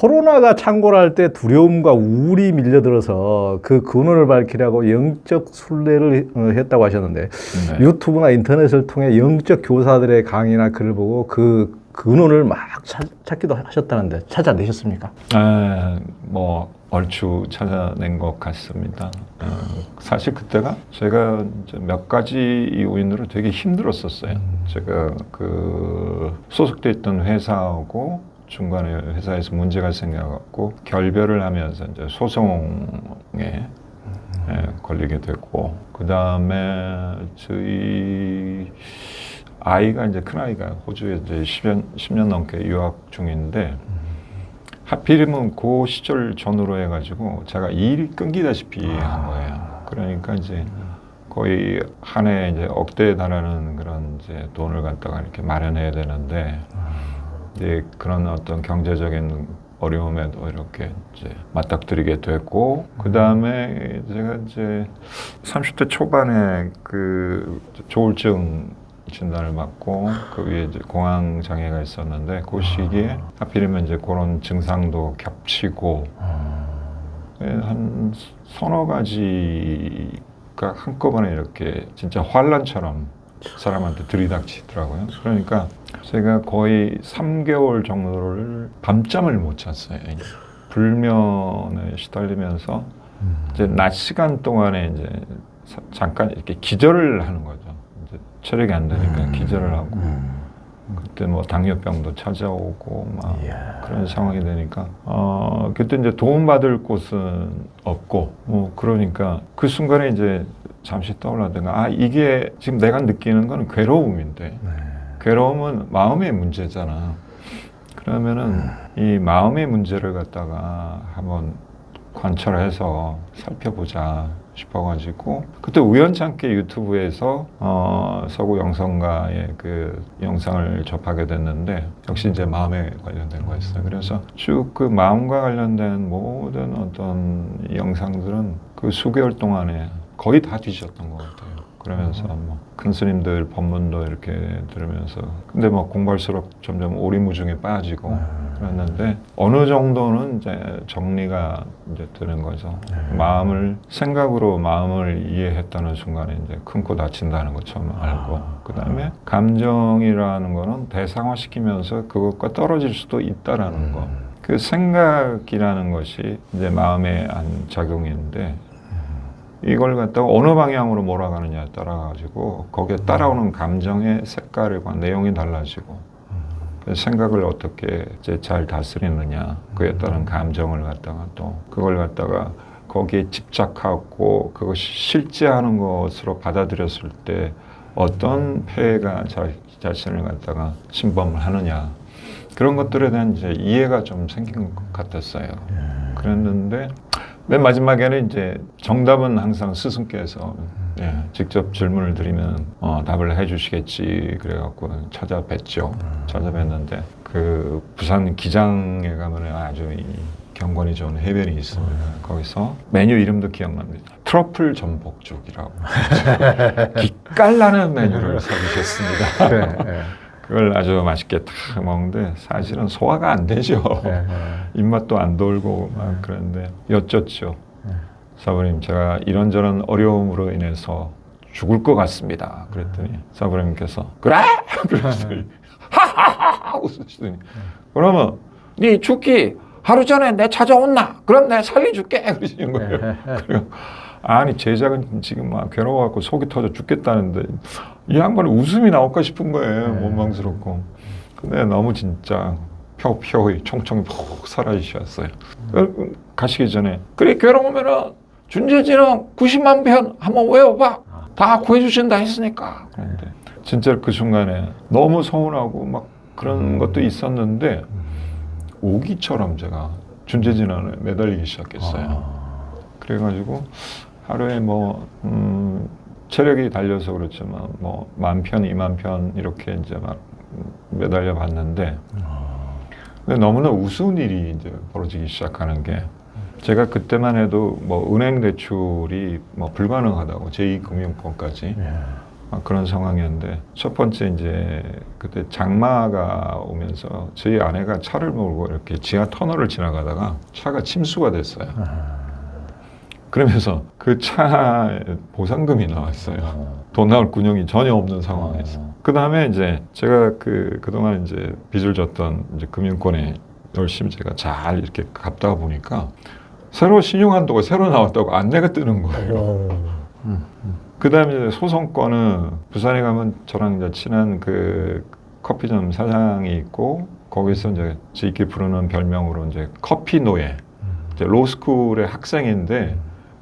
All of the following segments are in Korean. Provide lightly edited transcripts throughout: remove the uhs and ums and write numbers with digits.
코로나가 창궐할 때 두려움과 우울이 밀려들어서 그 근원을 밝히려고 영적 순례를 했다고 하셨는데 네. 유튜브나 인터넷을 통해 영적 교사들의 강의나 글을 보고 그 근원을 막 찾기도 하셨다는데 찾아내셨습니까? 뭐 얼추 찾아낸 것 같습니다. 사실 그때가 제가 이제 몇 가지 요인으로 되게 힘들었었어요. 제가 그 소속돼 있던 회사하고 중간에 회사에서 문제가 생겨갖고 결별을 하면서 이제 소송에 걸리게 됐고, 그 다음에 저희 아이가 이제 큰 아이가 호주에 이제 10년 넘게 유학 중인데, 하필이면 그 시절 전후로 해가지고 제가 일이 끊기다시피 한 거예요. 그러니까 이제 거의 한 해 이제 억대에 달하는 그런 이제 돈을 갖다가 이렇게 마련해야 되는데, 이제 그런 어떤 경제적인 어려움에도 이렇게 이제 맞닥뜨리게 됐고, 그 다음에 제가 이제 30대 초반에 그 조울증 진단을 받고 그 위에 이제 공황 장애가 있었는데, 그 시기에 하필이면 이제 그런 증상도 겹치고 한 서너 가지가 한꺼번에 이렇게 진짜 환란처럼 사람한테 들이닥치더라고요. 그러니까 제가 거의 3개월 정도를 밤잠을 못 잤어요. 불면에 시달리면서 이제 낮 시간 동안에 이제 잠깐 이렇게 기절을 하는 거죠. 이제 체력이 안 되니까 기절을 하고, 그때 뭐 당뇨병도 찾아오고 막 그런 상황이 되니까 그때 이제 도움받을 곳은 없고, 뭐 그러니까 그 순간에 이제 잠시 떠올랐다가, 이게 지금 내가 느끼는 건 괴로움인데, 괴로움은 마음의 문제잖아. 그러면은 이 마음의 문제를 갖다가 한번 관찰해서 살펴보자 싶어가지고, 그때 우연찮게 유튜브에서 서구 영성가의 그 영상을 접하게 됐는데, 역시 이제 마음에 관련된 거였어요. 그래서 쭉 그 마음과 관련된 모든 어떤 영상들은 그 수개월 동안에 거의 다 뒤졌던 것 같아요. 그러면서 뭐 큰 스님들 법문도 이렇게 들으면서, 근데 뭐 공부할수록 점점 오리무중에 빠지고 그랬는데, 어느 정도는 이제 정리가 이제 되는 거죠. 마음을 생각으로 마음을 이해했다는 순간에 이제 큰 코 다친다는 것 처음 알고, 그 다음에 감정이라는 거는 대상화시키면서 그것과 떨어질 수도 있다라는 거. 그 생각이라는 것이 이제 마음에 안 작용인데, 이걸 갖다가 어느 방향으로 몰아가느냐에 따라 가지고 거기에 따라오는 감정의 색깔과 내용이 달라지고, 생각을 어떻게 이제 잘 다스리느냐, 그에 따른 감정을 갖다가 또 그걸 갖다가 거기에 집착하고 그것이 실제하는 것으로 받아들였을 때 어떤 폐해가 자신을 갖다가 침범을 하느냐, 그런 것들에 대한 이제 이해가 좀 생긴 것 같았어요. 그랬는데 맨 마지막에는 이제 정답은 항상 스승께서 직접 질문을 드리면 답을 해주시겠지 그래갖고 찾아뵀죠. 찾아뵀는데 그 부산 기장에 가면 아주 경관이 좋은 해변이 있습니다. 거기서 메뉴 이름도 기억납니다. 트러플 전복죽이라고 기깔나는 메뉴를 사주셨습니다. 그걸 아주 맛있게 탁 먹는데 사실은 소화가 안 되죠. 입맛도 안 돌고 막 그런데 여쭸죠. 사부님, 제가 이런저런 어려움으로 인해서 죽을 것 같습니다. 그랬더니 사부님께서 그래? 그러시더니 하하하 웃으시더니, 그러면 네 죽기 하루 전에 내 찾아온나? 그럼 내가 살려줄게. 그러시는 거예요. 그리고 아니 제작은 지금 막 괴로워갖고 속이 터져 죽겠다는데 이 양반이 웃음이 나올까 싶은 거예요. 원망스럽고. 근데 너무 진짜 펴펴이 총총이 푹 살아있었어요. 가시기 전에 그래 괴로우면은 준재진은 90만 편 한번 외워봐. 다 구해주신다 했으니까. 그런데 진짜 그 순간에 너무 서운하고 막 그런 것도 있었는데 오기처럼 제가 준재진 안에 매달리기 시작했어요. 그래가지고 하루에 뭐 체력이 달려서 그렇지만 뭐 10,000편, 20,000편 이렇게 이제 막 매달려 봤는데, 근데 너무나 우스운 일이 이제 벌어지기 시작하는 게, 제가 그때만 해도 뭐 은행 대출이 뭐 불가능하다고 제2금융권까지 그런 상황이었는데 첫 번째 이제 그때 장마가 오면서 저희 아내가 차를 몰고 이렇게 지하 터널을 지나가다가 차가 침수가 됐어요. 그러면서 그 차에 보상금이 나왔어요. 돈 나올 군용이 전혀 없는 상황에서. 그 다음에 이제 제가 그동안 이제 빚을 졌던 이제 금융권에 열심히 제가 잘 이렇게 갚다가 보니까 새로 신용한도가 새로 나왔다고 안내가 뜨는 거예요. 그 다음에 이제 소송권은 부산에 가면 저랑 이제 친한 그 커피점 사장이 있고 거기서 이제 저희끼리 부르는 별명으로 이제 커피 노예. 이제 로스쿨의 학생인데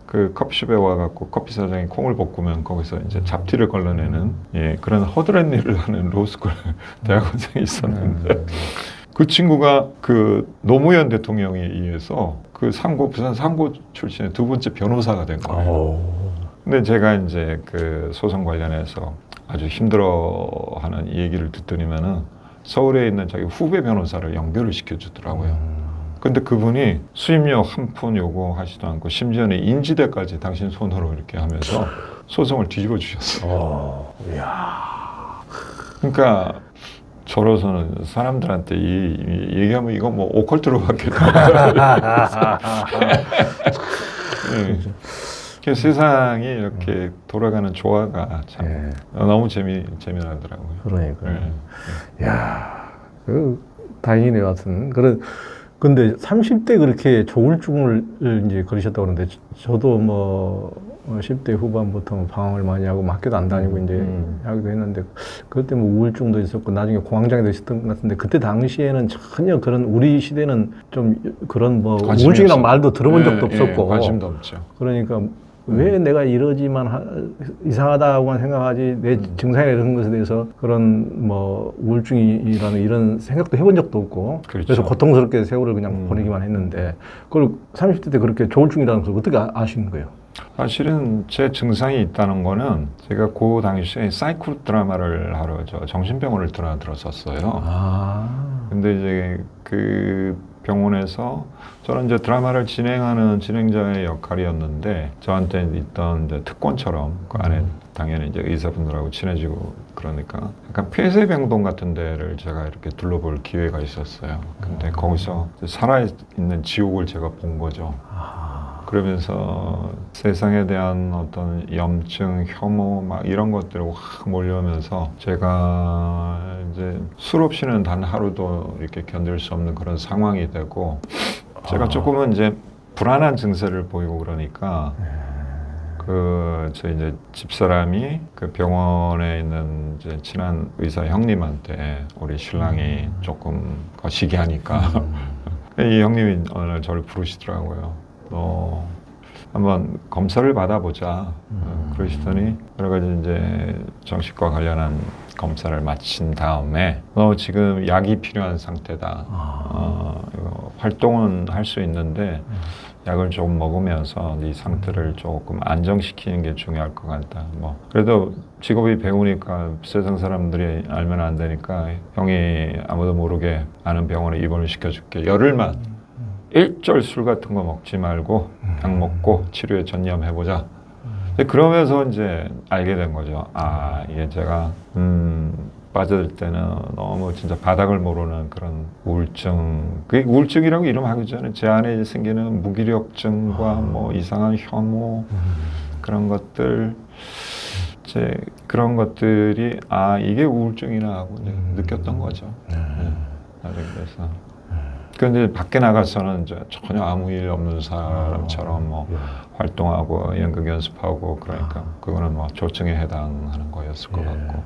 그 커피숍에 와갖고 커피 사장이 콩을 볶으면 거기서 이제 잡티를 걸러내는 예, 그런 허드렛 일을 하는 로스쿨 대학원생이 있었는데 그 친구가 그 노무현 대통령에 의해서 그 부산 상고 출신의 두 번째 변호사가 된 거예요. 근데 제가 이제 그 소송 관련해서 아주 힘들어하는 이 얘기를 듣더니만은 서울에 있는 자기 후배 변호사를 연결을 시켜주더라고요. 근데 그분이 수임료 한 푼 요구하지도 않고 심지어는 인지대까지 당신 손으로 이렇게 하면서 소송을 뒤집어 주셨어요. 그러니까 저로서는 사람들한테 얘기하면 이거 뭐 오컬트로 받겠다. 네. 세상이 이렇게 돌아가는 조화가 참 너무 재미나더라고요. 그러니까요. 야, 다행이네요. 하여튼 근데 30대 그렇게 조울증을 이제 걸으셨다고 그러는데 저도 뭐 10대 후반부터 방황을 많이 하고 학교도 안 다니고 이제 하기도 했는데 그때 뭐 우울증도 있었고 나중에 공황장애도 있었던 것 같은데 그때 당시에는 전혀 그런 우리 시대는 좀 그런 뭐 우울증이라는 말도 들어본 적도 없었고 관심도 없죠. 그러니까 왜 내가 이러지만 이상하다고만 생각하지 내 증상이나 이런 것에 대해서 그런 뭐 우울증이라는 이런 생각도 해본 적도 없고 그렇죠. 그래서 고통스럽게 세월을 그냥 보내기만 했는데 그걸 30대 때 그렇게 조울증이라는 걸 어떻게 아시는 거예요? 사실은 제 증상이 있다는 거는 제가 그 당시에 사이코 드라마를 하러 정신병원을 들었었어요. 근데 이제 그 병원에서 저는 이제 드라마를 진행하는 진행자의 역할이었는데 저한테 있던 이제 특권처럼 그 안에 당연히 이제 의사분들하고 친해지고 그러니까 약간 폐쇄병동 같은 데를 제가 이렇게 둘러볼 기회가 있었어요. 근데 거기서 살아있는 지옥을 제가 본 거죠. 그러면서 세상에 대한 어떤 염증, 혐오 막 이런 것들이 확 몰려오면서 제가 이제 술 없이는 단 하루도 이렇게 견딜 수 없는 그런 상황이 되고 제가 조금은 이제 불안한 증세를 보이고 그러니까 저희 이제 집사람이 그 병원에 있는 이제 친한 의사 형님한테 우리 신랑이 조금 거시기 하니까 이 형님이 어느 날 저를 부르시더라고요. 너 한번 검사를 받아보자. 그러시더니 여러 가지 이제 정신과 관련한 검사를 마친 다음에 너 지금 약이 필요한 상태다. 활동은 할 수 있는데 약을 조금 먹으면서 네 상태를 조금 안정시키는 게 중요할 것 같다. 뭐 그래도 직업이 배우니까 세상 사람들이 알면 안 되니까 형이 아무도 모르게 아는 병원에 입원을 시켜줄게. 열흘만. 일절 술 같은 거 먹지 말고 약 먹고 치료에 전념해보자. 그러면서 이제 알게 된 거죠. 이게 제가 빠져들 때는 너무 진짜 바닥을 모르는 그런 우울증. 그게 우울증이라고 이름하기 전에 제 안에 생기는 무기력증과 뭐 이상한 혐오 그런 것들. 그런 것들이 이게 우울증이나 하고 느꼈던 거죠. 그래서. 그런데 밖에 나가서는 이제 전혀 아무 일 없는 사람처럼 뭐 활동하고 연극 연습하고 그러니까 그거는 뭐 조증에 해당하는 거였을 것 같고.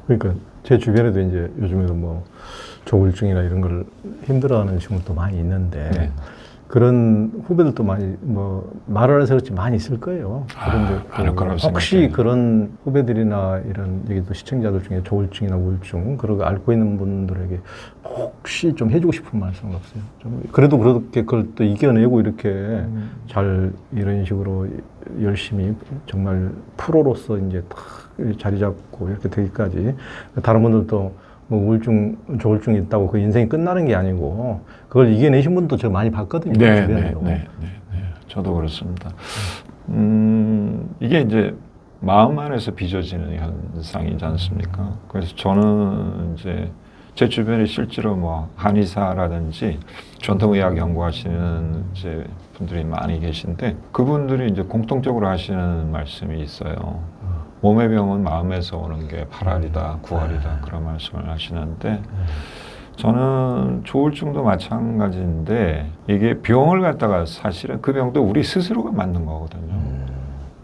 그러니까 제 주변에도 이제 요즘에도 뭐 조울증이나 이런 걸 힘들어하는 친구도 많이 있는데 그런 후배들도 많이 뭐 말을 해서 그렇지 많이 있을 거예요. 그런데 혹시 그런 후배들이나 이런 여기 또 시청자들 중에 조울증이나 우울증 그런 거 앓고 있는 분들에게 혹시 좀 해주고 싶은 말씀 없어요? 좀 그래도 그렇게 그걸 또 이겨내고 이렇게 잘 이런 식으로 열심히 정말 프로로서 이제 딱 자리 잡고 이렇게 되기까지 다른 분들도 뭐 우울증, 조울증이 있다고 그 인생이 끝나는 게 아니고 그걸 이겨내신 분도 제가 많이 봤거든요. 네. 저도 그렇습니다. 이게 이제 마음 안에서 빚어지는 현상이지 않습니까? 그래서 저는 이제 제 주변에 실제로 뭐 한의사라든지 전통의학 연구하시는 이제 분들이 많이 계신데 그분들이 이제 공통적으로 하시는 말씀이 있어요. 몸의 병은 마음에서 오는 게 8할이다, 9할이다 그런 말씀을 하시는데 저는 조울증도 마찬가지인데 이게 병을 갖다가 사실은 그 병도 우리 스스로가 만든 거거든요.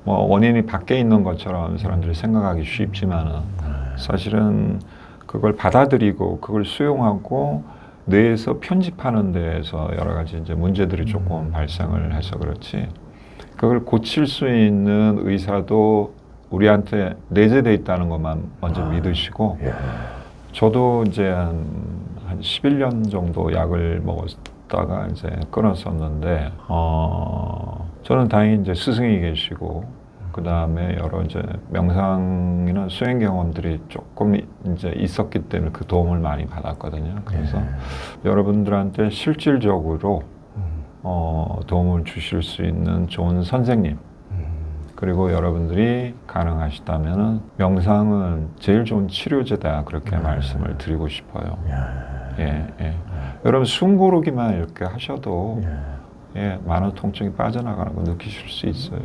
뭐 원인이 밖에 있는 것처럼 사람들이 생각하기 쉽지만은 사실은 그걸 받아들이고 그걸 수용하고 뇌에서 편집하는 데에서 여러 가지 이제 문제들이 조금 발생을 해서 그렇지 그걸 고칠 수 있는 의사도 우리한테 내재돼 있다는 것만 먼저 믿으시고 저도 이제 한 11년 정도 약을 먹었다가 이제 끊었었는데 저는 다행히 이제 스승이 계시고 그 다음에 여러 이제 명상이나 수행 경험들이 조금 이제 있었기 때문에 그 도움을 많이 받았거든요. 그래서 여러분들한테 실질적으로 도움을 주실 수 있는 좋은 선생님 그리고 여러분들이 가능하시다면은 명상은 제일 좋은 치료제다 그렇게 말씀을 드리고 싶어요. 여러분 숨 고르기만 이렇게 하셔도 많은 통증이 빠져나가는 거 느끼실 수 있어요.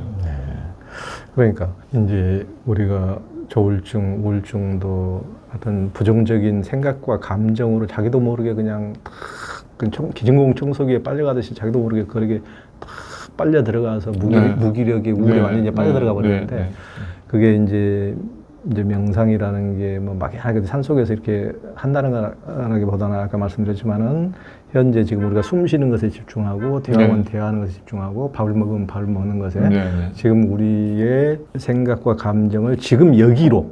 그러니까 이제 우리가 조울증, 우울증도 어떤 부정적인 생각과 감정으로 자기도 모르게 그냥 탁 기진공 청소기에 빨려가듯이 자기도 모르게 그렇게 탁 빨려 들어가서 무기력이 우울에 완전히 이제 빨려 들어가 버리는데 그게 이제 명상이라는 게 뭐 막연하게 산속에서 이렇게 한다는 거라기보다는 아까 말씀드렸지만은 현재 지금 우리가 숨 쉬는 것에 집중하고 대화하면 대화하는 것에 집중하고 밥을 먹으면 밥을 먹는 것에 지금 우리의 생각과 감정을 지금 여기로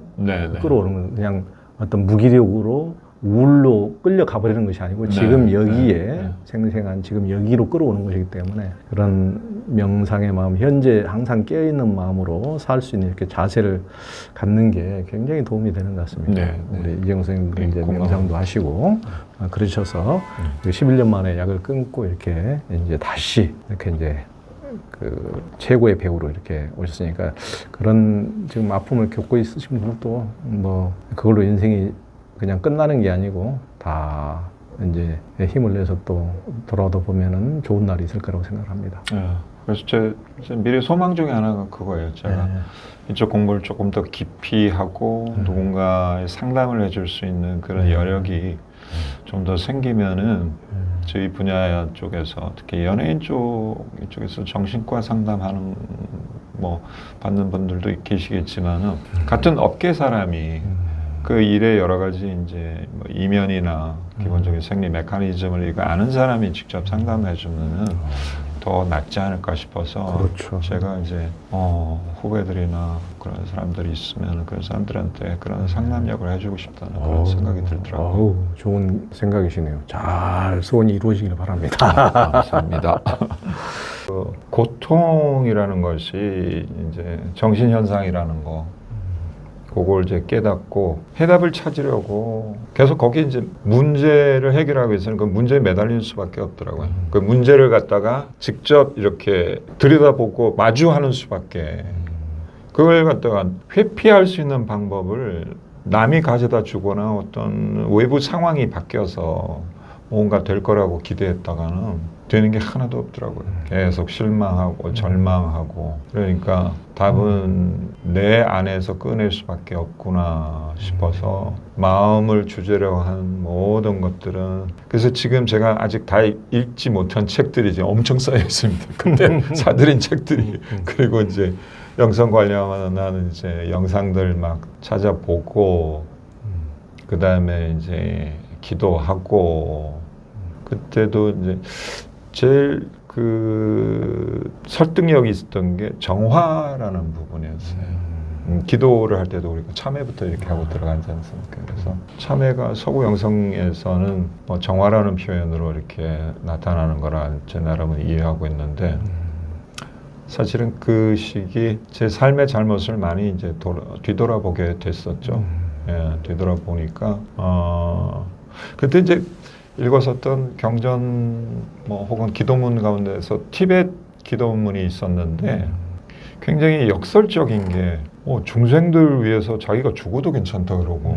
끌어오는 건 그냥 어떤 무기력으로 우울로 끌려가 버리는 것이 아니고 지금 여기에 생생한 지금 여기로 끌어오는 것이기 때문에 그런 명상의 마음, 현재 항상 깨어있는 마음으로 살 수 있는 이렇게 자세를 갖는 게 굉장히 도움이 되는 것 같습니다. 우리 이재용 선생님도 이제 명상도 하시고 그러셔서 11년 만에 약을 끊고 이렇게 이제 다시 이렇게 이제 그 최고의 배우로 이렇게 오셨으니까 그런 지금 아픔을 겪고 있으신 분들도 뭐 그걸로 인생이 그냥 끝나는 게 아니고 다 이제 힘을 내서 또 돌아오다 보면은 좋은 날이 있을 거라고 생각합니다. 그래서 제 미래 소망 중에 하나가 그거예요. 제가 이쪽 공부를 조금 더 깊이 하고 누군가의 상담을 해줄 수 있는 그런 여력이 좀 더 생기면은 저희 분야 쪽에서 특히 연예인 이쪽에서 정신과 상담하는 뭐 받는 분들도 계시겠지만은 같은 업계 사람이 그 일의 여러 가지 이제 뭐 이면이나 기본적인 생리 메커니즘을 이거 아는 사람이 직접 상담해 주면은 더 낫지 않을까 싶어서 그렇죠. 제가 이제 후배들이나 그런 사람들이 있으면 그런 사람들한테 그런 상담력을 해주고 싶다는 그런 생각이 들더라고요. 좋은 생각이시네요. 잘 소원이 이루어지길 바랍니다. 감사합니다. 그 고통이라는 것이 이제 정신 현상이라는 거. 그걸 이제 깨닫고 해답을 찾으려고 계속 거기 이제 문제를 해결하기 위해서는 그 문제에 매달릴 수밖에 없더라고요. 그 문제를 갖다가 직접 이렇게 들여다보고 마주하는 수밖에. 그걸 갖다가 회피할 수 있는 방법을 남이 가져다 주거나 어떤 외부 상황이 바뀌어서 뭔가 될 거라고 기대했다가는 되는 게 하나도 없더라고요. 계속 실망하고 절망하고 그러니까 답은 내 안에서 꺼낼 수밖에 없구나 싶어서 마음을 주제로 한 모든 것들은 그래서 지금 제가 아직 다 읽지 못한 책들이 이제 엄청 쌓여 있습니다. 그때 사들인 책들이 그리고 이제 영상 관련하는 이제 영상들 막 찾아보고 그 다음에 이제 기도하고 그때도 이제 제일 그 설득력이 있었던 게 정화라는 부분이었어요. 기도를 할 때도 우리가 참회부터 이렇게 하고 들어가지 않습니까? 그래서 참회가 서구 영성에서는 뭐 정화라는 표현으로 이렇게 나타나는 거라 제 나름은 이해하고 있는데 사실은 그 시기 제 삶의 잘못을 많이 이제 뒤돌아보게 됐었죠. 뒤돌아보니까 그때 이제 읽었었던 경전 뭐 혹은 기도문 가운데서 티벳 기도문이 있었는데 굉장히 역설적인 게 중생들 위해서 자기가 죽어도 괜찮다 그러고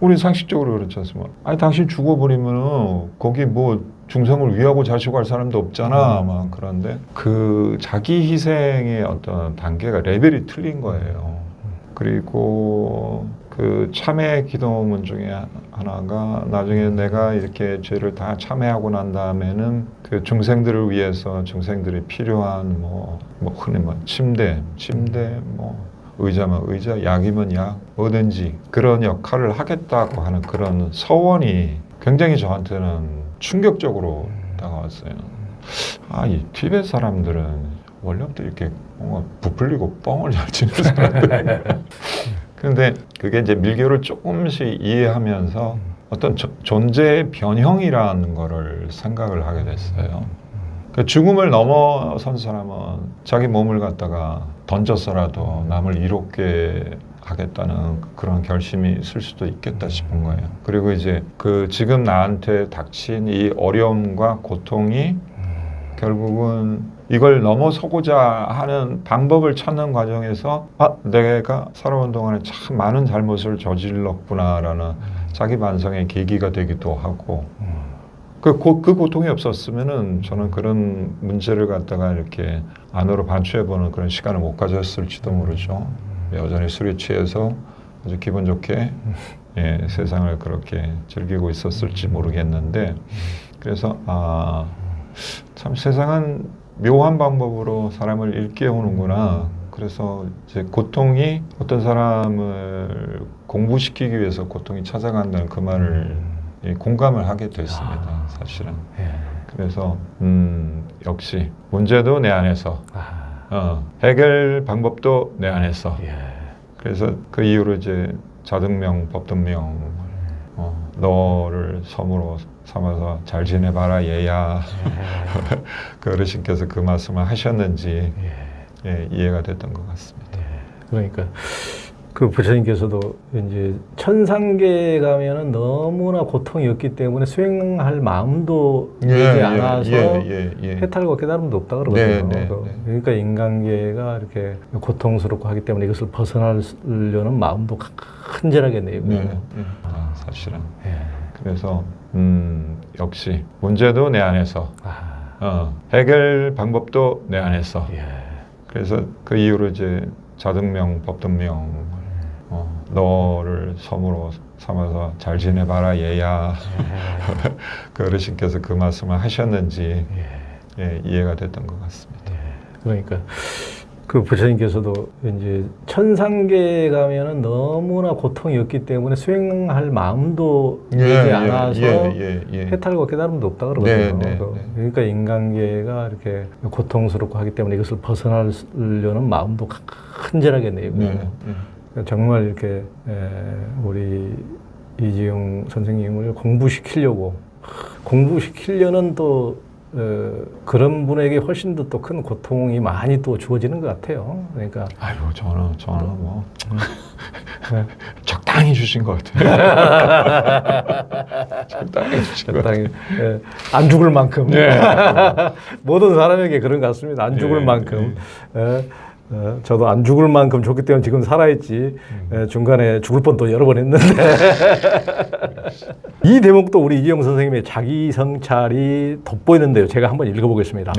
우리 상식적으로 그렇지 않습니까? 아니 당신 죽어버리면은 거기 뭐 중생을 위하고 자시고 할 사람도 없잖아 막 그런데 그 자기 희생의 어떤 단계가 레벨이 틀린 거예요. 그리고 그 참회 기도문 중에 하나가 나중에 내가 이렇게 죄를 다 참회하고 난 다음에는 그 중생들을 위해서 중생들이 필요한 뭐 흔히 뭐 침대 뭐 의자면 의자, 약이면 약, 뭐든지 그런 역할을 하겠다고 하는 그런 서원이 굉장히 저한테는 충격적으로 다가왔어요. 이 티베트 사람들은 원래부터 이렇게 뭔가 부풀리고 뻥을 잘 치는 사람들. 근데 그게 이제 밀교를 조금씩 이해하면서 어떤 존재의 변형이라는 거를 생각을 하게 됐어요. 그 죽음을 넘어선 사람은 자기 몸을 갖다가 던져서라도 남을 이롭게 하겠다는 그런 결심이 있을 수도 있겠다 싶은 거예요. 그리고 이제 그 지금 나한테 닥친 이 어려움과 고통이 결국은 이걸 넘어서고자 하는 방법을 찾는 과정에서 내가 살아온 동안에 참 많은 잘못을 저질렀구나라는 자기 반성의 계기가 되기도 하고 그 고통이 없었으면은 저는 그런 문제를 갖다가 이렇게 안으로 반추해보는 그런 시간을 못 가졌을지도 모르죠. 여전히 술에 취해서 아주 기분 좋게 세상을 그렇게 즐기고 있었을지 모르겠는데 그래서 참 세상은 묘한 방법으로 사람을 일깨우는구나. 그래서 이제 고통이 어떤 사람을 공부시키기 위해서 고통이 찾아간다는 그 말을 공감을 하게 됐습니다. 사실은. 그래서 역시 문제도 내 안에서 해결 방법도 내 안에서. 그래서 그 이후로 이제 자등명, 법등명 너를 섬으로 삼아서 잘 지내봐라 얘야. 그 어르신께서 그 말씀을 하셨는지 이해가 됐던 것 같습니다. 그러니까 그 부처님께서도 이제 천상계에 가면은 너무나 고통이 없기 때문에 수행할 마음도 되지 않아서 해탈과 깨달음도 없다 그러거든요. 그러니까 인간계가 이렇게 고통스럽고 하기 때문에 이것을 벗어나려는 마음도 간절하게 내고 사실은. 그래서 역시 문제도 내 안에서 해결 방법도 내 안에서. 그래서 그 이후로 이제 자등명, 법등명 너를 섬으로 삼아서 잘 지내봐라 얘야. 그 어르신께서 그 말씀을 하셨는지 이해가 됐던 것 같습니다. 그러니까 그 부처님께서도 이제 천상계에 가면은 너무나 고통이 없기 때문에 수행할 마음도 되지 않아서 해탈과 깨달음도 없다 그러거든요. 그러니까 인간계가 이렇게 고통스럽고 하기 때문에 이것을 벗어나려는 마음도 간절하게 내고 정말 이렇게 우리 이지영 선생님을 공부시키려는 또 그런 분에게 훨씬 더 또 큰 고통이 많이 또 주어지는 것 같아요. 그러니까 저는 뭐 적당히 주신 것 같아요. 적당히 주신 것 같아요. 안 죽을 만큼 모든 사람에게 그런 것 같습니다. 안 죽을 만큼. 저도 안 죽을 만큼 좋기 때문에 지금 살아있지. 중간에 죽을 뻔도 여러 번 했는데 이 대목도 우리 이지영 선생님의 자기 성찰이 돋보이는데요. 제가 한번 읽어보겠습니다.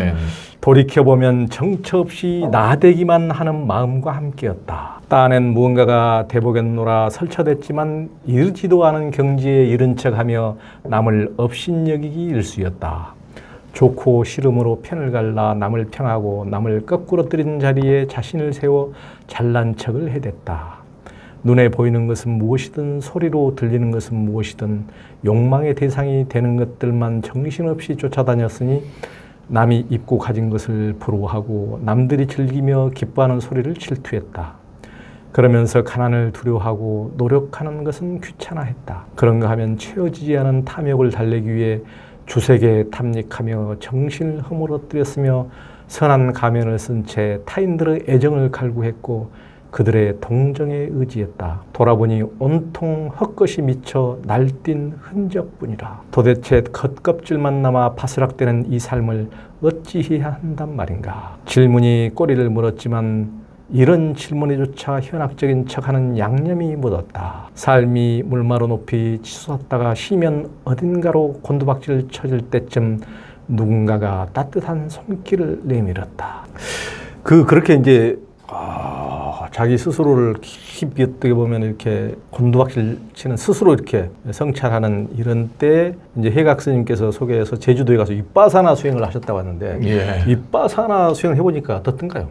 돌이켜보면 정처 없이 나대기만 하는 마음과 함께였다. 딴엔 무언가가 대보겠노라 설쳐댔지만 이르지도 않은 경지에 이른 척하며 남을 업신여기기 일쑤였다. 좋고 싫음으로 편을 갈라 남을 평하고 남을 거꾸로 뜨린 자리에 자신을 세워 잘난 척을 해댔다. 눈에 보이는 것은 무엇이든 소리로 들리는 것은 무엇이든 욕망의 대상이 되는 것들만 정신없이 쫓아다녔으니 남이 입고 가진 것을 부러워하고 남들이 즐기며 기뻐하는 소리를 질투했다. 그러면서 가난을 두려워하고 노력하는 것은 귀찮아했다. 그런가 하면 채워지지 않은 탐욕을 달래기 위해 주색에 탐닉하며 정신을 허물어뜨렸으며 선한 가면을 쓴 채 타인들의 애정을 갈구했고 그들의 동정에 의지했다. 돌아보니 온통 헛것이 미쳐 날뛴 흔적뿐이라. 도대체 겉껍질만 남아 바스락대는 이 삶을 어찌해야 한단 말인가. 질문이 꼬리를 물었지만 이런 질문에조차 현학적인 척하는 양념이 묻었다. 삶이 물마로 높이 치솟았다가 쉬면 어딘가로 곤두박질 쳐질 때쯤 누군가가 따뜻한 손길을 내밀었다. 그렇게 이제 자기 스스로를 깊이 어떻게 보면 이렇게 곤두박질 치는 스스로 이렇게 성찰하는 이런 때 이제 해각 스님께서 소개해서 제주도에 가서 윗바사나 수행을 하셨다고 하는데 예. 윗바사나 수행을 해보니까 어떻던가요?